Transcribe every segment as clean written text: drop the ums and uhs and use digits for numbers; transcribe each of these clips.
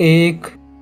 1,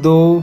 2,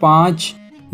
5,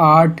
8,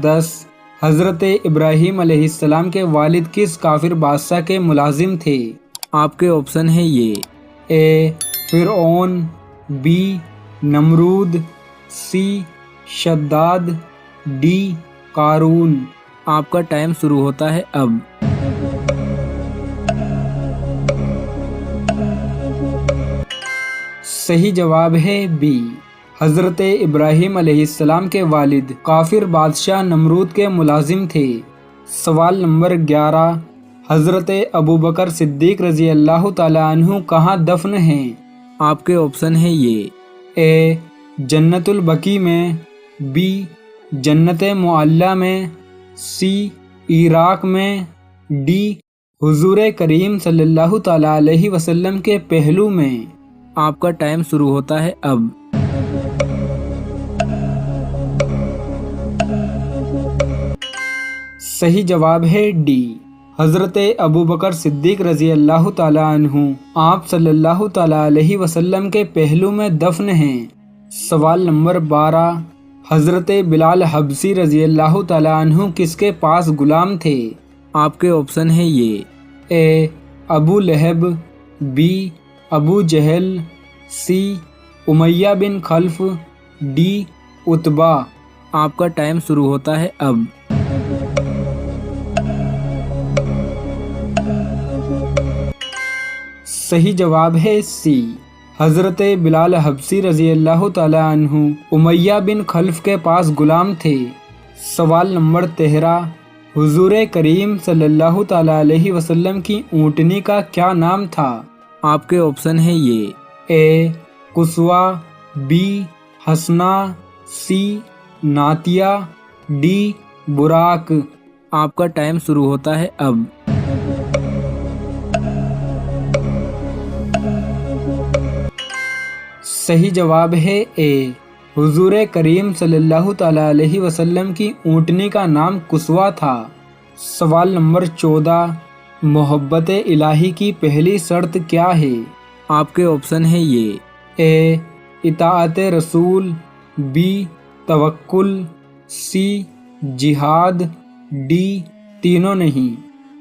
10, حضرت ابراہیم علیہ السلام کے والد کس کافر بادشاہ کے ملازم تھے؟ آپ کے آپشن ہے یہ: اے فرعون، be Nimrod, C Shaddad, D قارون۔ آپ کا ٹائم شروع ہوتا ہے اب۔ صحیح جواب ہے بی، حضرت ابراہیم علیہ السلام کے والد کافر بادشاہ نمرود کے ملازم تھے۔ سوال نمبر 11، حضرت ابوبکر صدیق رضی اللہ تعالی عنہ کہاں دفن ہیں؟ آپ کے آپشن ہے یہ: اے جنت البقیع میں، بی جنت معلیٰ میں، سی عراق میں، ڈی حضور کریم صلی اللہ تعالی علیہ وسلم کے پہلو میں۔ آپ کا ٹائم شروع ہوتا ہے اب۔ صحیح جواب ہے ڈی، حضرت ابوبکر صدیق رضی اللہ تعالی عنہ آپ صلی اللہ تعالی علیہ وسلم کے پہلو میں دفن ہیں۔ سوال نمبر 12، حضرت بلال حبشی رضی اللہ تعالی عنہ کس کے پاس غلام تھے؟ آپ کے آپشن ہے یہ: اے ابو لہب، بی ابو جہل، سی امیہ بن خلف، ڈی عتبہ۔ آپ کا ٹائم شروع ہوتا ہے اب۔ صحیح جواب ہے سی، حضرت بلال حبشی رضی اللہ تعالی عنہ امیہ بن خلف کے پاس غلام تھے۔ سوال نمبر 13، حضور کریم صلی اللہ تعالی علیہ وسلم کی اونٹنی کا کیا نام تھا؟ آپ کے آپشن ہے یہ: اے قصوہ، بی حسنہ، سی ناتیہ، ڈی براق۔ آپ کا ٹائم شروع ہوتا ہے اب۔ صحیح جواب ہے اے، حضور کریم صلی اللہ تعالی علیہ وسلم کی اونٹنی کا نام قصوہ تھا۔ سوال نمبر 14، محبت الہی کی پہلی شرط کیا ہے؟ آپ کے آپشن ہے یہ: اے اطاعت رسول، بی توکل، سی جہاد، ڈی تینوں نہیں۔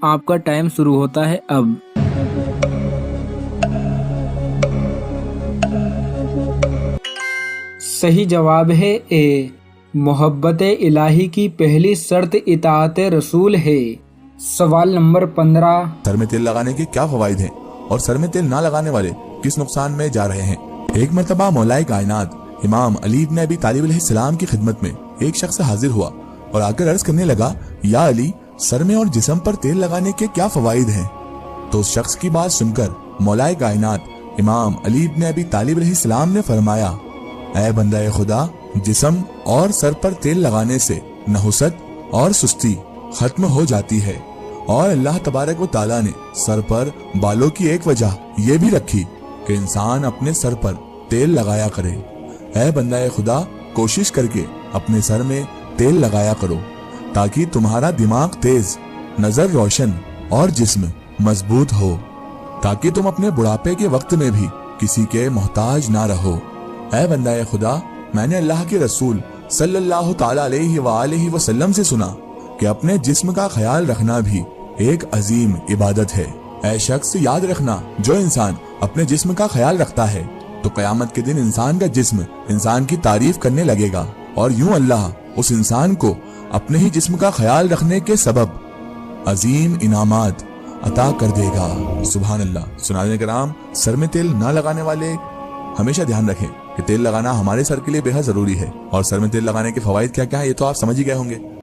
آپ کا ٹائم شروع ہوتا ہے اب۔ صحیح جواب ہے اے، محبت الہی کی پہلی شرط اطاعت رسول ہے۔ سوال نمبر 15، سر میں تیل لگانے کے کیا فوائد ہیں اور سر میں تیل نہ لگانے والے کس نقصان میں جا رہے ہیں؟ ایک مرتبہ مولائے کائنات امام علی بن ابی طالب علیہ السلام کی خدمت میں ایک شخص حاضر ہوا اور آ کر عرض کرنے لگا، یا علی، سر میں اور جسم پر تیل لگانے کے کیا فوائد ہیں؟ تو اس شخص کی بات سن کر مولائے کائنات امام علی بن ابی طالب علیہ السلام نے فرمایا، اے بندہ خدا، جسم اور سر پر تیل لگانے سے نحوست اور سستی ختم ہو جاتی ہے، اور اللہ تبارک و تعالیٰ نے سر پر بالوں کی ایک وجہ یہ بھی رکھی کہ انسان اپنے سر پر تیل لگایا کرے۔ اے بندہ خدا، کوشش کر کے اپنے سر میں تیل لگایا کرو تاکہ تمہارا دماغ تیز، نظر روشن اور جسم مضبوط ہو، تاکہ تم اپنے بڑھاپے کے وقت میں بھی کسی کے محتاج نہ رہو۔ اے بندہ خدا، میں نے اللہ کے رسول صلی اللہ تعالی علیہ وآلہ وسلم سے سنا کہ اپنے جسم کا خیال رکھنا بھی ایک عظیم عبادت ہے۔ اے شخص، یاد رکھنا، جو انسان اپنے جسم کا خیال رکھتا ہے تو قیامت کے دن انسان کا جسم انسان کی تعریف کرنے لگے گا، اور یوں اللہ اس انسان کو اپنے ہی جسم کا خیال رکھنے کے سبب عظیم انعامات عطا کر دے گا۔ سبحان اللہ۔ سنانے کرام، سر میں تیل نہ لگانے والے ہمیشہ دھیان رکھیں کہ تیل لگانا ہمارے سر کے لیے بے حد ضروری ہے، اور سر میں تیل لگانے کے فوائد کیا کیا ہیں یہ تو آپ سمجھ ہی گئے ہوں گے۔